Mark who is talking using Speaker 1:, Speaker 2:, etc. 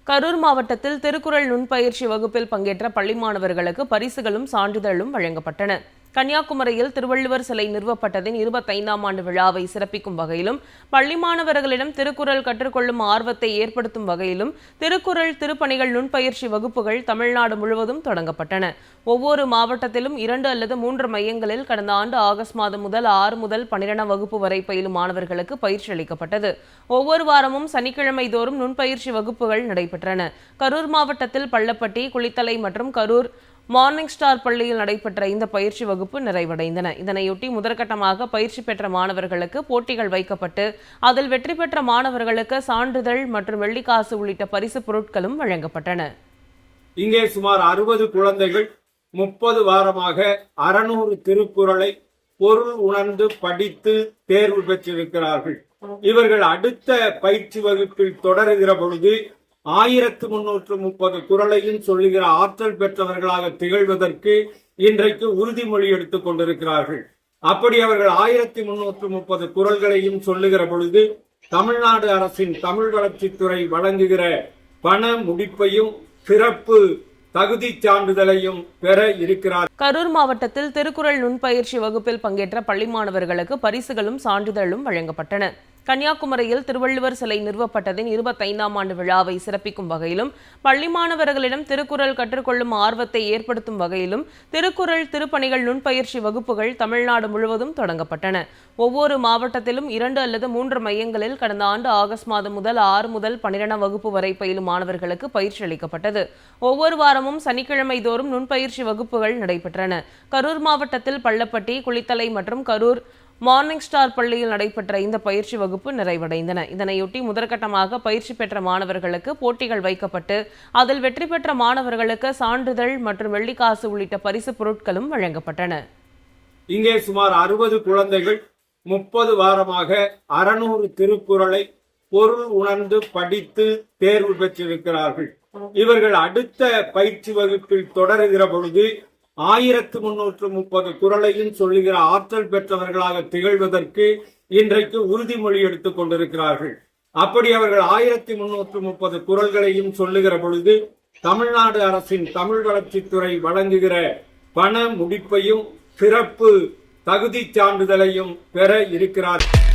Speaker 1: கரூர் மாவட்டத்தில் திருக்குறள் நுண்பயிற்சி வகுப்பில் பங்கேற்ற பள்ளி மாணவர்களுக்கு பரிசுகளும் சான்றிதழும் வழங்கப்பட்டன. கன்னியாகுமரியில் திருவள்ளுவர் சிலை நிறுவப்பட்டதின் 25ஆம் ஆண்டு விழாவை சிறப்பிக்கும் வகையிலும் பள்ளி மாணவர்களிடம் திருக்குறள் கற்றுக்கொள்ளும் ஆர்வத்தை ஏற்படுத்தும் வகையிலும் திருக்குறள் திருப்பணிகள் நுண்பயிற்சி வகுப்புகள் தமிழ்நாடு முழுவதும் தொடங்கப்பட்டன. ஒவ்வொரு மாவட்டத்திலும் 2 அல்லது 3 மையங்களில் கடந்த ஆண்டு ஆகஸ்ட் மாதம் முதல் 6 முதல் 12ஆம் வகுப்பு வரை பயிலும் மாணவர்களுக்கு பயிற்சி அளிக்கப்பட்டது. ஒவ்வொரு வாரமும் சனிக்கிழமை தோறும் நுண்பயிற்சி வகுப்புகள் நடைபெற்றன. கரூர் மாவட்டத்தில் பள்ளப்பட்டி, குளித்தலை மற்றும் கரூர் மார்னிங் ஸ்டார் பள்ளியில் நடைபெற்ற இந்த பயிற்சி வகுப்பு நிறைவடைந்தன. இதனையொட்டி முதற்கட்டமாக பயிற்சி பெற்ற மாணவர்களுக்கு போட்டிகள் வைக்கப்பட்டு அதில் வெற்றி பெற்ற மாணவர்களுக்கு சான்றிதழ் மற்றும் வெள்ளிக்காசு உள்ளிட்ட பரிசு பொருட்களும் வழங்கப்பட்டன.
Speaker 2: இங்கே சுமார் 60 குழந்தைகள் 30 வாரமாக 600 திருக்குறளை பொருள் உணர்ந்து படித்து தேர்வு பெற்றிருக்கிறார்கள். இவர்கள் அடுத்த பயிற்சி வகுப்பில் தொடருகிற பொழுது 1330 குறளையும் சொல்லுகிற ஆற்றல் பெற்றவர்களாக திகழ்வதற்கு இன்றைக்கு உறுதிமொழி எடுத்துக் கொண்டிருக்கிறார்கள். அப்படி அவர்கள் 1330 குறள்களையும் சொல்லுகிற பொழுது தமிழ்நாடு அரசின் தமிழ் வளர்ச்சித்துறை வழங்குகிற பண முடிப்பையும் சிறப்பு தகுதி சான்றிதழையும் பெற இருக்கிறார்.
Speaker 1: கரூர் மாவட்டத்தில் திருக்குறள் நுண்பயிற்சி வகுப்பில் பங்கேற்ற பள்ளி மாணவர்களுக்கு பரிசுகளும் சான்றிதழும் வழங்கப்பட்டன. கன்னியாகுமரியில் திருவள்ளுவர் சிலை நிறுவப்பட்டதின் 25ஆம் ஆண்டு விழாவை சிறப்பிக்கும் வகையிலும் பள்ளி மாணவர்களிடம் திருக்குறள் கற்றுக்கொள்ளும் ஆர்வத்தை ஏற்படுத்தும் வகையிலும் திருக்குறள் திருப்பணிகள் நுண்பயிற்சி வகுப்புகள் தமிழ்நாடு முழுவதும் தொடங்கப்பட்டன. ஒவ்வொரு மாவட்டத்திலும் 2 அல்லது 3 மையங்களில் கடந்த ஆண்டு ஆகஸ்ட் மாதம் முதல் 6 முதல் 12ஆம் வகுப்பு வரை பயிலும் மாணவர்களுக்கு பயிற்சி அளிக்கப்பட்டது. ஒவ்வொரு வாரமும் சனிக்கிழமை தோறும் நுண்பயிற்சி வகுப்புகள் நடைபெற்றன. கரூர் மாவட்டத்தில் பள்ளப்பட்டி, குளித்தலை மற்றும் கரூர் மார்னிங் ஸ்டார் பள்ளியில் நடைபெற்ற இந்த பயிற்சி வகுப்பு நிறைவடைந்தன. இதனையொட்டி முதற்கட்டமாக பயிற்சி பெற்ற மாணவர்களுக்கு போட்டிகள் வைக்கப்பட்டு அதில் வெற்றி பெற்ற மாணவர்களுக்கு சான்றிதழ் மற்றும் வெள்ளிக்காசு உள்ளிட்ட பரிசு பொருட்களும் வழங்கப்பட்டன.
Speaker 2: இங்கே சுமார் 60 குழந்தைகள் 30 வாரமாக 600 திருக்குறளை பொருள் உணர்ந்து படித்து தேர்வு பெற்றிருக்கிறார்கள். இவர்கள் அடுத்த பயிற்சி வகுப்பில் தொடருகிற பொழுது 1330 குறளையும் சொல்லுகிற ஆற்றல் பெற்றவர்களாக திகழ்வதற்கு இன்றைக்கு உறுதிமொழி எடுத்துக் கொண்டிருக்கிறார்கள். அப்படி அவர்கள் 1330 குறள்களையும் சொல்லுகிற பொழுது தமிழ்நாடு அரசின் தமிழ் வளர்ச்சித்துறை வழங்குகிற பண முடிப்பையும் சிறப்பு தகுதி சான்றிதழையும் பெற இருக்கிறார்கள்.